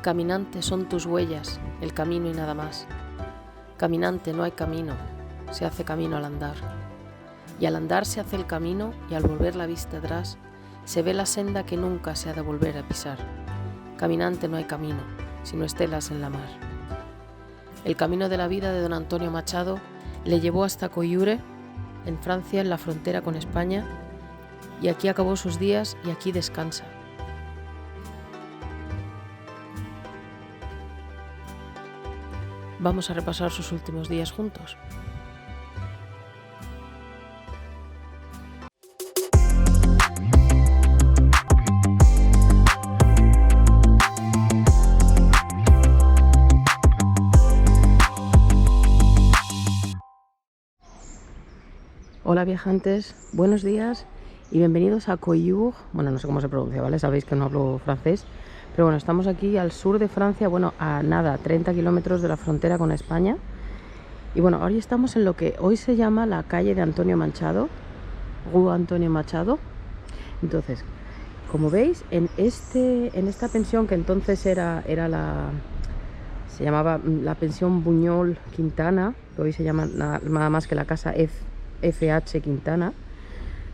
Caminante son tus huellas, el camino y nada más. Caminante no hay camino, se hace camino al andar. Y al andar se hace el camino y al volver la vista atrás se ve la senda que nunca se ha de volver a pisar. Caminante no hay camino, sino estelas en la mar. El camino de la vida de don Antonio Machado le llevó hasta Coyure, en Francia, en la frontera con España, y aquí acabó sus días y aquí descansa. Vamos a repasar sus últimos días juntos. Hola viajantes, buenos días y bienvenidos a Coyure. Bueno, no sé cómo se pronuncia, ¿vale? Sabéis que no hablo francés, pero bueno, estamos aquí al sur de Francia, bueno, a nada, 30 kilómetros de la frontera con España. Y bueno, ahora estamos en lo que hoy se llama la calle de Antonio Machado, Rue Antonio Machado. Entonces, como veis, en esta pensión que entonces se llamaba la pensión Buñol Quintana, que hoy se llama nada más que la casa FH Quintana.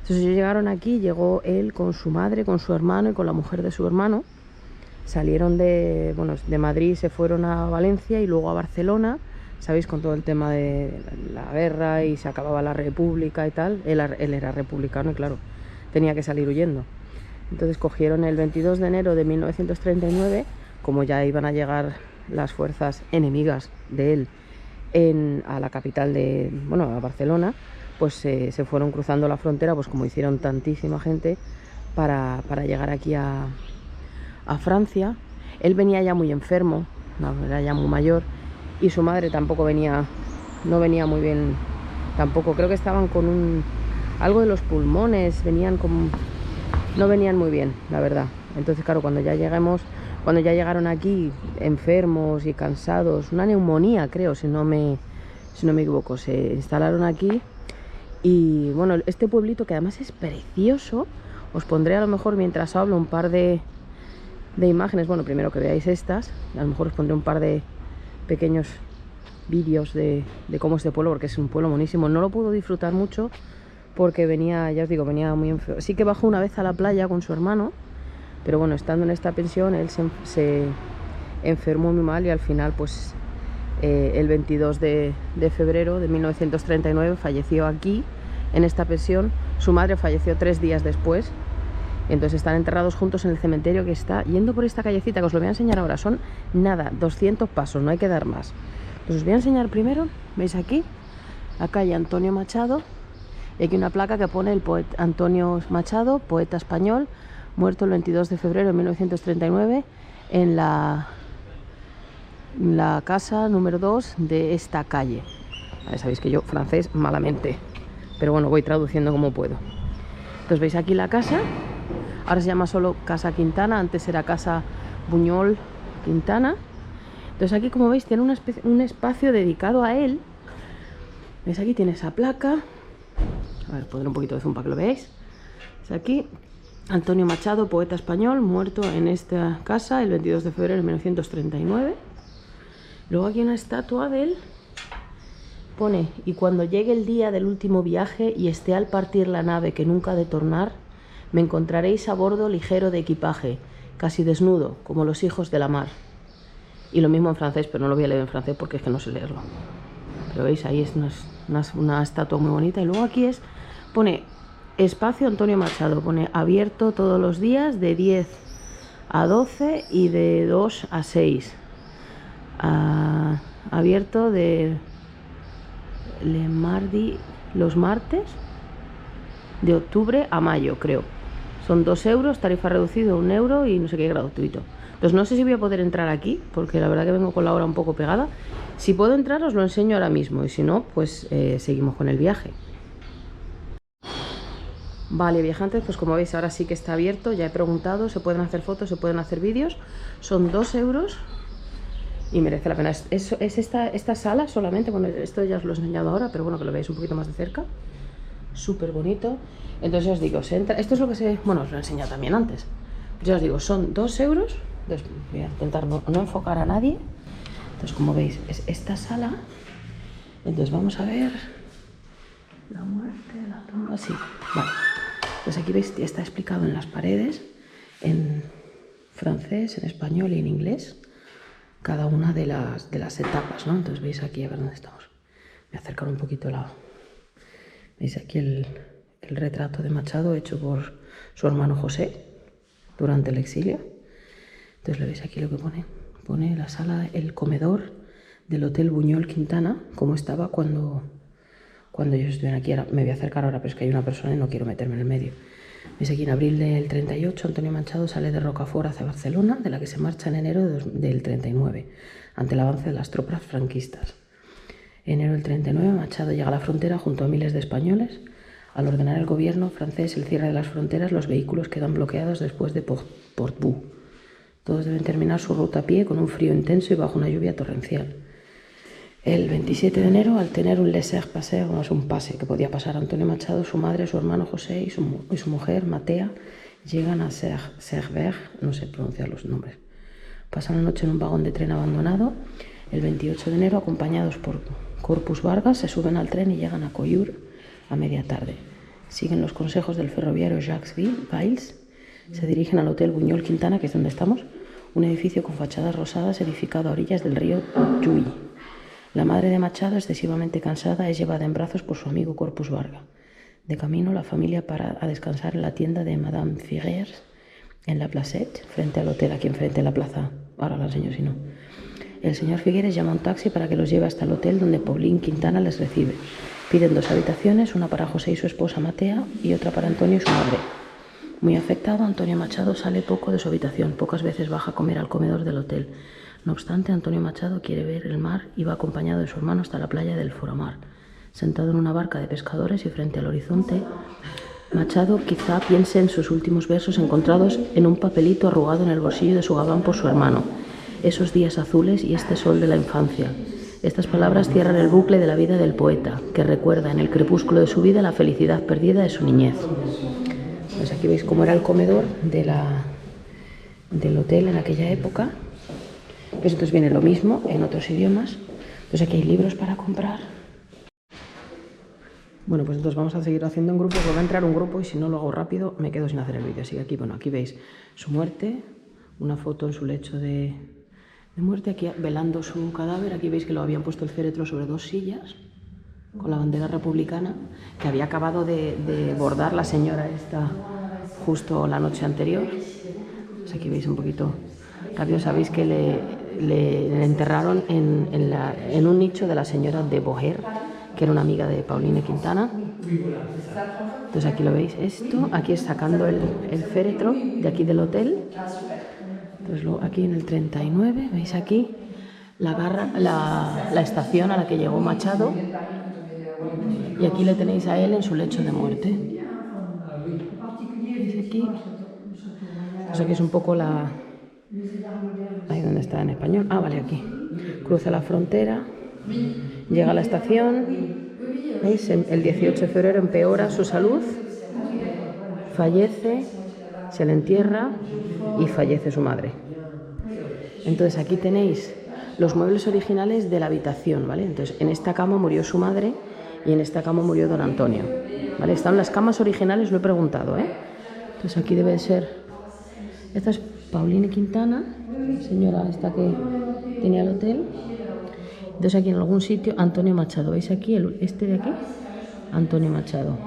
Entonces ellos llegaron aquí, llegó él con su madre, con su hermano y con la mujer de su hermano. Salieron de Madrid, se fueron a Valencia y luego a Barcelona, sabéis, con todo el tema de la guerra y se acababa la república y tal. Él era republicano y claro, tenía que salir huyendo. Entonces cogieron el 22 de enero de 1939, como ya iban a llegar las fuerzas enemigas de él a la capital a Barcelona, pues se fueron cruzando la frontera, pues como hicieron tantísima gente, para llegar aquí a Francia. Él venía ya muy enfermo, era ya muy mayor, y su madre tampoco no venía muy bien, tampoco, creo que estaban con algo de los pulmones, no venían muy bien, la verdad. Entonces claro, cuando ya llegaron aquí enfermos y cansados, una neumonía creo, si no me equivoco, se instalaron aquí. Y bueno, este pueblito, que además es precioso, os pondré a lo mejor mientras hablo un par de imágenes. Bueno, primero que veáis estas, a lo mejor os pondré un par de pequeños vídeos de cómo es este pueblo, porque es un pueblo monísimo. No lo pudo disfrutar mucho porque ya os digo, venía muy enfermo. Sí que bajó una vez a la playa con su hermano, pero bueno, estando en esta pensión él se enfermó muy mal y al final pues el 22 de febrero de 1939 falleció aquí, en esta pensión. Su madre falleció 3 días después. Entonces están enterrados juntos en el cementerio que está yendo por esta callecita, que os lo voy a enseñar ahora. Son nada, 200 pasos, no hay que dar más. Pues os voy a enseñar primero, veis aquí, la calle Antonio Machado. Y aquí una placa que pone el poeta Antonio Machado, poeta español, muerto el 22 de febrero de 1939 en la casa número 2 de esta calle. Vale, sabéis que yo francés malamente, pero bueno, voy traduciendo como puedo. Entonces veis aquí la casa, ahora se llama solo Casa Quintana, antes era Casa Buñol Quintana. Entonces aquí, como veis, tiene un espacio dedicado a él. ¿Veis? Aquí tiene esa placa. A ver, pondré un poquito de zoom para que lo veáis. Es aquí, Antonio Machado, poeta español, muerto en esta casa el 22 de febrero de 1939. Luego aquí una estatua de él. Pone: y cuando llegue el día del último viaje y esté al partir la nave que nunca ha de tornar, me encontraréis a bordo ligero de equipaje, casi desnudo, como los hijos de la mar. Y lo mismo en francés, pero no lo voy a leer en francés porque es que no sé leerlo. Pero veis, ahí es una estatua muy bonita. Y luego aquí pone espacio Antonio Machado, pone abierto todos los días de 10 a 12 y de 2 a 6. Abierto de los martes de octubre a mayo, creo. Son 2 euros, tarifa reducida 1 euro y no sé qué, gratuito. Entonces no sé si voy a poder entrar aquí, porque la verdad que vengo con la hora un poco pegada. Si puedo entrar os lo enseño ahora mismo, y si no, pues seguimos con el viaje. Vale, viajantes, pues como veis ahora sí que está abierto, ya he preguntado, se pueden hacer fotos, se pueden hacer vídeos. Son 2 euros y merece la pena. Es esta sala solamente, bueno, esto ya os lo he enseñado ahora, pero bueno, que lo veáis un poquito más de cerca. Súper bonito. Entonces os digo, se entra, esto es lo que os lo he enseñado también antes. Ya os digo, son 2 euros, Entonces voy a intentar no enfocar a nadie. Entonces, como veis, es esta sala. Entonces vamos a ver la muerte, la tumba, sí, vale. Pues aquí veis, está explicado en las paredes, en francés, en español y en inglés, cada una de las etapas, ¿no? Entonces veis aquí, a ver dónde estamos. Voy a acercar un poquito la... Veis aquí el retrato de Machado hecho por su hermano José durante el exilio. Entonces, ¿le veis aquí lo que pone? Pone la sala, el comedor del Hotel Buñol Quintana, como estaba cuando ellos estuvieron aquí. Ahora, me voy a acercar ahora, pero es que hay una persona y no quiero meterme en el medio. ¿Veis aquí? En abril del 38, Antonio Machado sale de Rocafort hacia Barcelona, de la que se marcha en enero del 39, ante el avance de las tropas franquistas. Enero del 39, Machado llega a la frontera junto a miles de españoles. Al ordenar el gobierno francés el cierre de las fronteras, los vehículos quedan bloqueados después de Portbou. Todos deben terminar su ruta a pie con un frío intenso y bajo una lluvia torrencial. El 27 de enero, al tener un laissez-passer, no es un pase que podía pasar Antonio Machado, su madre, su hermano José y su mujer, Matea, llegan a Cerver, no sé pronunciar los nombres. Pasan la noche en un vagón de tren abandonado. El 28 de enero, acompañados por Corpus Vargas, se suben al tren y llegan a Coyur a media tarde. Siguen los consejos del ferroviario Jacques Valls. Se dirigen al Hotel Buñol Quintana, que es donde estamos, un edificio con fachadas rosadas edificado a orillas del río Tuy. La madre de Machado, excesivamente cansada, es llevada en brazos por su amigo Corpus Vargas. De camino, la familia para a descansar en la tienda de Madame Figuers, en la Placette, frente al hotel, aquí enfrente de la plaza. Ahora la enseño si no. El señor Figueres llama a un taxi para que los lleve hasta el hotel, donde Paulín Quintana les recibe. Piden 2 habitaciones, una para José y su esposa Matea y otra para Antonio y su madre. Muy afectado, Antonio Machado sale poco de su habitación. Pocas veces baja a comer al comedor del hotel. No obstante, Antonio Machado quiere ver el mar y va acompañado de su hermano hasta la playa del Foramar. Sentado en una barca de pescadores y frente al horizonte, Machado quizá piense en sus últimos versos encontrados en un papelito arrugado en el bolsillo de su gabán por su hermano. Esos días azules y este sol de la infancia. Estas palabras cierran el bucle de la vida del poeta, que recuerda en el crepúsculo de su vida la felicidad perdida de su niñez. Pues aquí veis cómo era el comedor del hotel en aquella época. Pues entonces viene lo mismo en otros idiomas. Entonces aquí hay libros para comprar. Bueno, pues entonces vamos a seguir haciendo en grupo, porque va a entrar un grupo y si no lo hago rápido me quedo sin hacer el vídeo. Así que aquí, bueno, aquí veis su muerte, una foto en su lecho de muerte, aquí velando su cadáver. Aquí veis que lo habían puesto el féretro sobre 2 sillas, con la bandera republicana, que había acabado de bordar la señora esta justo la noche anterior. Pues aquí veis un poquito rápido, sabéis que le enterraron en un nicho de la señora de Boher, que era una amiga de Pauline Quintana. Entonces aquí lo veis esto, aquí es sacando el féretro de aquí del hotel. Entonces luego aquí en el 39, veis aquí la estación a la que llegó Machado, y aquí le tenéis a él en su lecho de muerte. ¿Veis aquí? Pues aquí es un poco la... Ahí donde está en español. Ah, vale, aquí. Cruza la frontera, llega a la estación. ¿Veis? El 18 de febrero empeora su salud, fallece, se le entierra y fallece su madre. Entonces aquí tenéis los muebles originales de la habitación, ¿vale? Entonces en esta cama murió su madre y en esta cama murió don Antonio, ¿vale? Están las camas originales, lo he preguntado, ¿eh? Entonces aquí debe ser... Esta es Pauline Quintana, señora esta que tenía el hotel. Entonces aquí en algún sitio Antonio Machado, ¿veis aquí? Este de aquí, Antonio Machado.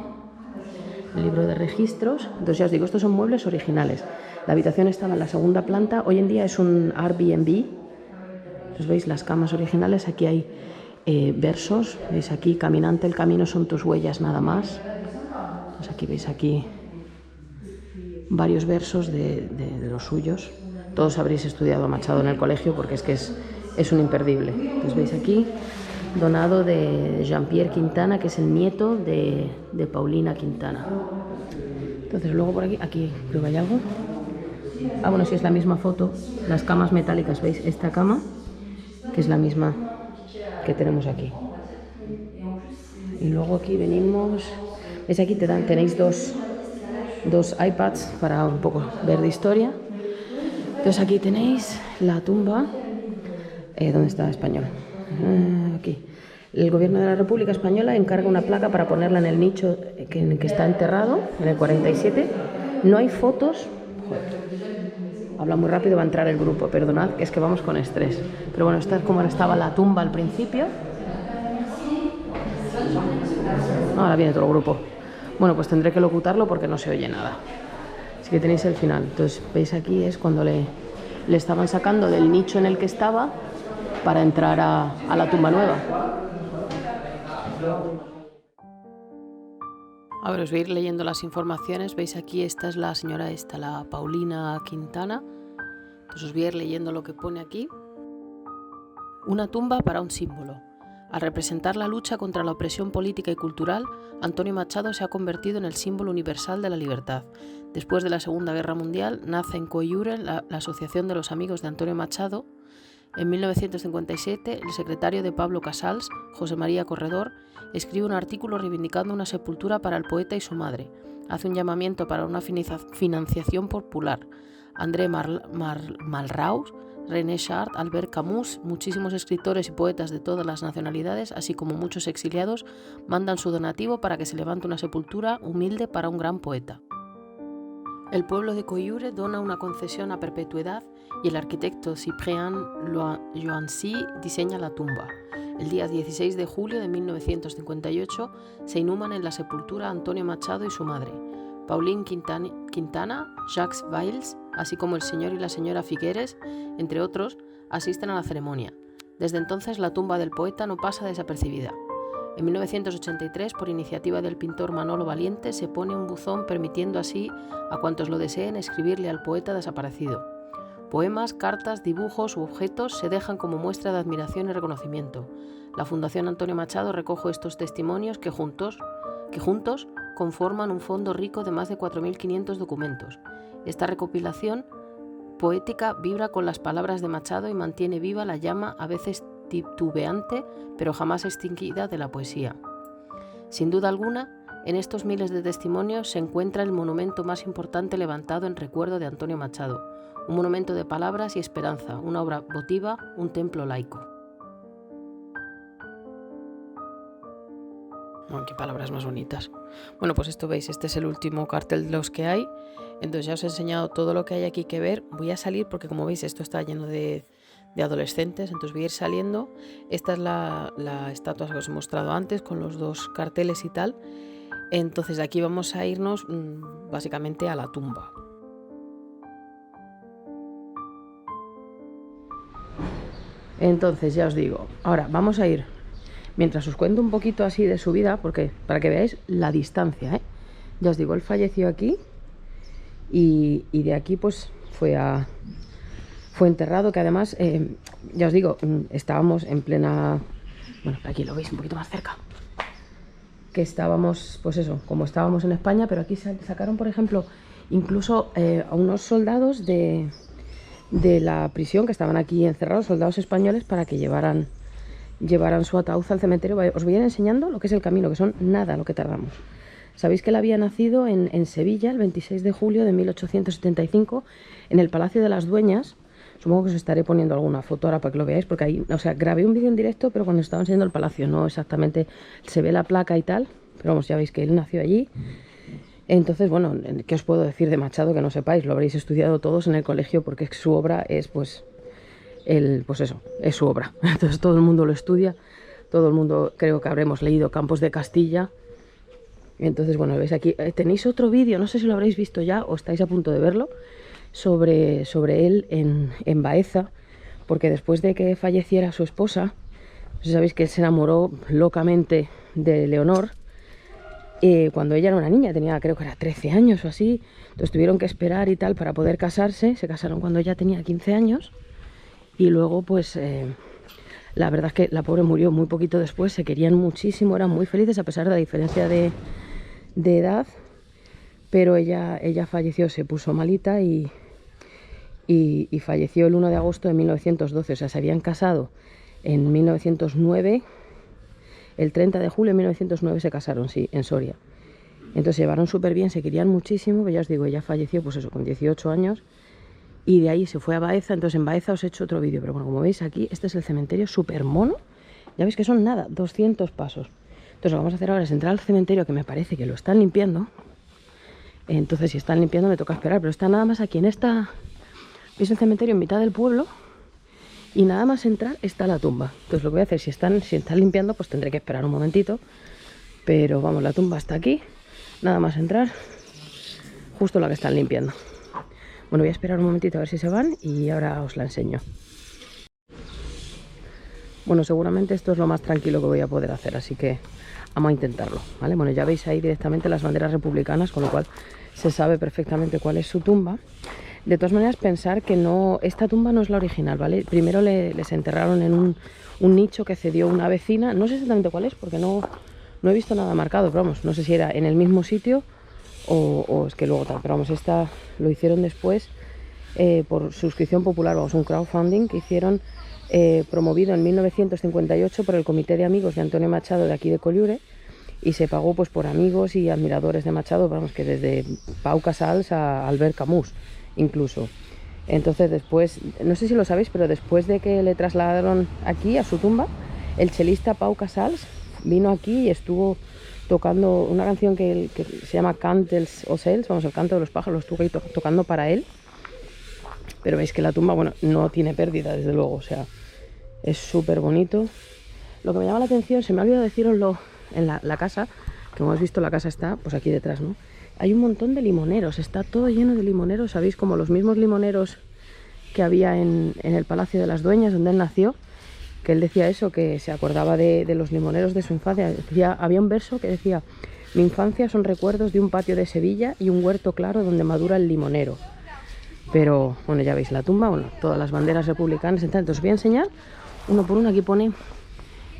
El libro de registros. Entonces ya os digo, estos son muebles originales. La habitación estaba en la segunda planta, hoy en día es un Airbnb. Entonces veis las camas originales, aquí hay versos, veis aquí, caminante, el camino son tus huellas nada más. Entonces aquí veis aquí varios versos de los suyos. Todos habréis estudiado a Machado en el colegio porque es que es un imperdible. Entonces veis aquí, donado de Jean-Pierre Quintana, que es el nieto de Paulina Quintana. Entonces luego por aquí creo que hay algo. Ah, bueno, sí, es la misma foto, las camas metálicas, ¿veis? Esta cama, que es la misma que tenemos aquí. Y luego aquí venimos, ¿veis? Aquí tenéis dos iPads para un poco ver de historia. Entonces aquí tenéis la tumba. ¿Dónde está español? Aquí. El gobierno de la República Española encarga una placa para ponerla en el nicho en que está enterrado, en el 47. No hay fotos. Joder, habla muy rápido, va a entrar el grupo, perdonad, es que vamos con estrés. Pero bueno, esta es como estaba la tumba al principio. Ahora viene todo el grupo. Bueno, pues tendré que locutarlo porque no se oye nada. Así que tenéis el final. Entonces, veis aquí es cuando le estaban sacando del nicho en el que estaba para entrar a la tumba nueva. A ver, os voy a ir leyendo las informaciones. Veis aquí, esta es la señora la Paulina Quintana. Entonces os voy a ir leyendo lo que pone aquí. Una tumba para un símbolo. Al representar la lucha contra la opresión política y cultural, Antonio Machado se ha convertido en el símbolo universal de la libertad. Después de la Segunda Guerra Mundial, nace en Coyure la Asociación de los Amigos de Antonio Machado. En 1957, el secretario de Pablo Casals, José María Corredor, escribe un artículo reivindicando una sepultura para el poeta y su madre. Hace un llamamiento para una financiación popular. André Malraux, René Char, Albert Camus, muchísimos escritores y poetas de todas las nacionalidades, así como muchos exiliados, mandan su donativo para que se levante una sepultura humilde para un gran poeta. El pueblo de Coyure dona una concesión a perpetuidad y el arquitecto Cyprien Joancy diseña la tumba. El día 16 de julio de 1958 se inhuman en la sepultura Antonio Machado y su madre. Pauline Quintana, Jacques Valls, así como el señor y la señora Figueres, entre otros, asisten a la ceremonia. Desde entonces la tumba del poeta no pasa desapercibida. En 1983, por iniciativa del pintor Manolo Valiente, se pone un buzón permitiendo así a cuantos lo deseen escribirle al poeta desaparecido. Poemas, cartas, dibujos u objetos se dejan como muestra de admiración y reconocimiento. La Fundación Antonio Machado recoge estos testimonios que juntos conforman un fondo rico de más de 4.500 documentos. Esta recopilación poética vibra con las palabras de Machado y mantiene viva la llama a veces titubeante, pero jamás extinguida de la poesía. Sin duda alguna, en estos miles de testimonios se encuentra el monumento más importante levantado en recuerdo de Antonio Machado, un monumento de palabras y esperanza, una obra votiva, un templo laico. Oh, qué palabras más bonitas. Bueno, pues esto veis, este es el último cartel de los que hay. Entonces ya os he enseñado todo lo que hay aquí que ver. Voy a salir porque, como veis, esto está lleno de adolescentes, entonces voy a ir saliendo. Esta es la estatua que os he mostrado antes con los dos carteles y tal. Entonces de aquí vamos a irnos básicamente a la tumba. Entonces ya os digo, ahora vamos a ir, mientras os cuento un poquito así de su vida, porque para que veáis la distancia, ya os digo, él falleció aquí y de aquí pues fue enterrado, que además, ya os digo, estábamos en plena, bueno, aquí lo veis un poquito más cerca, que estábamos, pues eso, como estábamos en España, pero aquí sacaron, por ejemplo, incluso a unos soldados de la prisión que estaban aquí encerrados, soldados españoles, para que llevaran su ataúd al cementerio. Os voy a ir enseñando lo que es el camino, que son nada lo que tardamos. Sabéis que él había nacido en Sevilla el 26 de julio de 1875 en el Palacio de las Dueñas. Supongo que os estaré poniendo alguna foto ahora para que lo veáis, porque ahí, o sea, grabé un vídeo en directo, pero cuando estaba enseñando el palacio, no exactamente se ve la placa y tal, pero vamos, ya veis que él nació allí. Entonces, bueno, ¿qué os puedo decir de Machado que no sepáis? Lo habréis estudiado todos en el colegio, porque su obra es, pues eso, es su obra. Entonces todo el mundo lo estudia, todo el mundo, creo que habremos leído Campos de Castilla. Entonces, bueno, veis aquí, tenéis otro vídeo, no sé si lo habréis visto ya o estáis a punto de verlo, sobre él en Baeza, porque después de que falleciera su esposa, pues sabéis que él se enamoró locamente de Leonor, cuando ella era una niña, tenía, creo que era 13 años o así. Entonces tuvieron que esperar y tal para poder casarse. Se casaron cuando ella tenía 15 años y luego pues la verdad es que la pobre murió muy poquito después. Se querían muchísimo, eran muy felices a pesar de la diferencia de edad, pero ella falleció, se puso malita y falleció el 1 de agosto de 1912. O sea, se habían casado en 1909. El 30 de julio de 1909 se casaron, sí, en Soria. Entonces se llevaron súper bien, se querían muchísimo, pero ya os digo, ella falleció pues eso, con 18 años y de ahí se fue a Baeza. Entonces en Baeza os he hecho otro vídeo, pero bueno, como veis aquí, este es el cementerio súper mono. Ya veis que son nada, 200 pasos. Entonces lo que vamos a hacer ahora es entrar al cementerio, que me parece que lo están limpiando. Entonces si están limpiando me toca esperar, pero está nada más aquí en esta... ¿Veis el cementerio en mitad del pueblo? Y nada más entrar está la tumba. Entonces lo que voy a hacer, si están limpiando, pues tendré que esperar un momentito. Pero vamos, la tumba está aquí. Nada más entrar, justo la que están limpiando. Bueno, voy a esperar un momentito a ver si se van y ahora os la enseño. Bueno, seguramente esto es lo más tranquilo que voy a poder hacer, así que vamos a intentarlo, ¿vale? Bueno, ya veis ahí directamente las banderas republicanas, con lo cual se sabe perfectamente cuál es su tumba. De todas maneras, pensar que no, esta tumba no es la original, ¿vale? Primero les enterraron en un nicho que cedió una vecina. No sé exactamente cuál es, porque no he visto nada marcado, pero vamos, no sé si era en el mismo sitio o es que luego tal. Pero vamos, esta lo hicieron después por suscripción popular, vamos, un crowdfunding que hicieron promovido en 1958 por el Comité de Amigos de Antonio Machado de aquí de Collioure, y se pagó pues por amigos y admiradores de Machado, vamos, que desde Pau Casals a Albert Camus incluso. Entonces después, no sé si lo sabéis, pero después de que le trasladaron aquí a su tumba, el chelista Pau Casals vino aquí y estuvo tocando una canción que se llama Cant dels Ocells, vamos, el canto de los pájaros, lo estuvo ahí tocando para él. Pero veis que la tumba, bueno, no tiene pérdida, desde luego, o sea, es súper bonito. Lo que me llama la atención, se me ha olvidado deciroslo en la casa, que como habéis visto la casa está pues aquí detrás, ¿no? Hay un montón de limoneros, está todo lleno de limoneros, ¿sabéis? Como los mismos limoneros que había en el Palacio de las Dueñas, donde él nació, que él decía eso, que se acordaba de los limoneros de su infancia. Había un verso que decía: mi infancia son recuerdos de un patio de Sevilla y un huerto claro donde madura el limonero. Pero bueno, ya veis la tumba, bueno, todas las banderas republicanas. Entonces os voy a enseñar uno por uno. Aquí pone: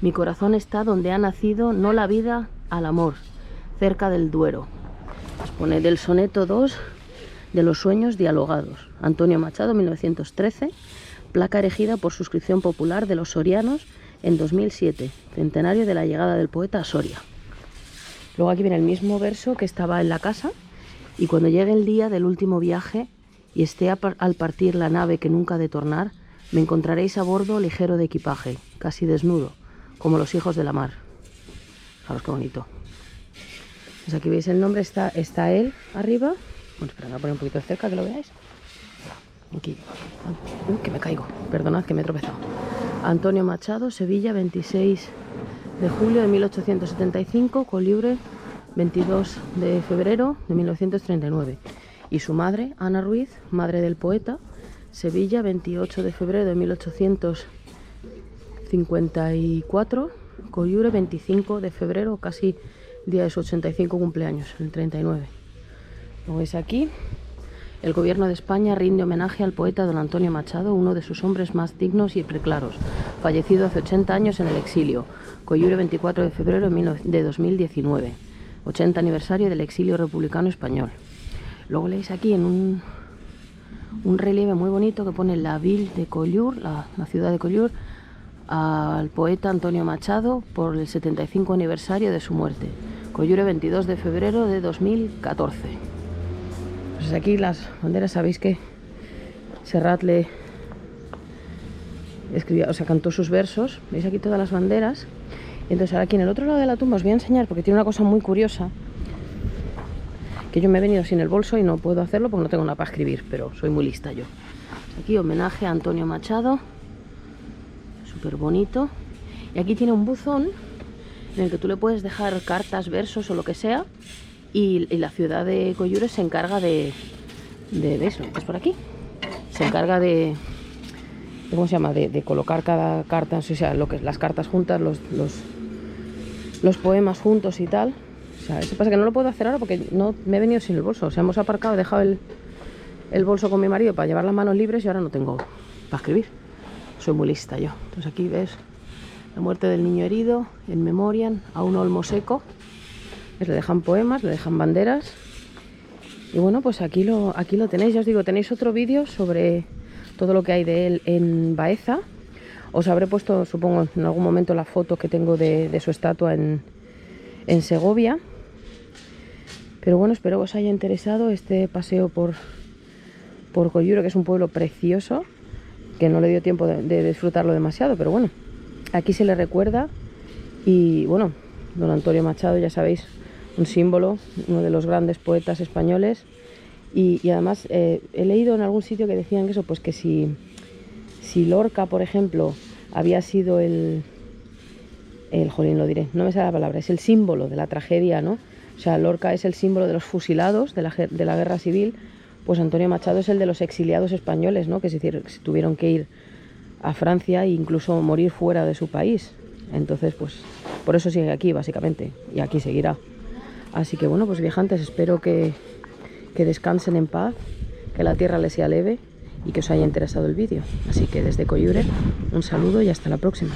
mi corazón está donde ha nacido, no la vida, al amor, cerca del Duero. Os pone del soneto 2 de los sueños dialogados, Antonio Machado, 1913, placa erigida por suscripción popular de los sorianos en 2007, centenario de la llegada del poeta a Soria. Luego aquí viene el mismo verso que estaba en la casa: y cuando llegue el día del último viaje y esté al partir la nave que nunca ha de tornar, me encontraréis a bordo ligero de equipaje, casi desnudo, como los hijos de la mar. Fijaros qué bonito. Pues aquí veis el nombre, está él arriba. Bueno, espera, voy a poner un poquito cerca que lo veáis. Aquí. Que me caigo. Perdonad que me he tropezado. Antonio Machado, Sevilla, 26 de julio de 1875, Collioure, 22 de febrero de 1939. Y su madre, Ana Ruiz, madre del poeta, Sevilla, 28 de febrero de 1854, Collioure, 25 de febrero, casi día de su 85 cumpleaños, el 39. Como veis aquí, el gobierno de España rinde homenaje al poeta don Antonio Machado, uno de sus hombres más dignos y preclaros, fallecido hace 80 años en el exilio. Collioure, 24 de febrero de 2019, 80 aniversario del exilio republicano español. Luego leéis aquí en un relieve muy bonito que pone la ville de Collioure, la ciudad de Collioure, al poeta Antonio Machado por el 75 aniversario de su muerte. Collioure, 22 de febrero de 2014. Pues aquí las banderas, sabéis que Serrat le escribía, o sea, cantó sus versos. Veis aquí todas las banderas. Y entonces ahora aquí en el otro lado de la tumba os voy a enseñar, porque tiene una cosa muy curiosa, que yo me he venido sin el bolso y no puedo hacerlo porque no tengo nada para escribir, pero soy muy lista yo. Aquí homenaje a Antonio Machado, súper bonito. Y aquí tiene un buzón en el que tú le puedes dejar cartas, versos o lo que sea, y la ciudad de Collioure se encarga de ¿veis? Es por aquí. Se encarga de ¿cómo se llama? De colocar cada carta, o sea, las cartas juntas, los poemas juntos y tal. O sea, eso pasa que no lo puedo hacer ahora porque no me he venido sin el bolso. O sea, hemos aparcado, he dejado el bolso con mi marido para llevar las manos libres y ahora no tengo para escribir. Soy muy lista yo. Entonces aquí ves la muerte del niño herido, en memoriam a un olmo seco. Le dejan poemas, le dejan banderas. Y bueno, pues aquí lo tenéis. Ya os digo, tenéis otro vídeo sobre todo lo que hay de él en Baeza. Os habré puesto, supongo, en algún momento la foto que tengo de su estatua en Segovia. Pero bueno, espero que os haya interesado este paseo por por Coyure, que es un pueblo precioso, que no le dio tiempo de disfrutarlo demasiado, pero bueno, aquí se le recuerda. Y bueno, don Antonio Machado, ya sabéis, un símbolo, uno de los grandes poetas españoles. Y además he leído en algún sitio que decían que eso, pues que si Lorca, por ejemplo, había sido jolín, lo diré, no me sale la palabra, es el símbolo de la tragedia, ¿no? O sea, Lorca es el símbolo de los fusilados de la guerra civil, pues Antonio Machado es el de los exiliados españoles, ¿no? Que es decir, que tuvieron que ir a Francia e incluso morir fuera de su país. Entonces, pues, por eso sigue aquí, básicamente, y aquí seguirá. Así que bueno, pues viajantes, espero que descansen en paz, que la tierra les sea leve y que os haya interesado el vídeo. Así que desde Coyure, un saludo y hasta la próxima.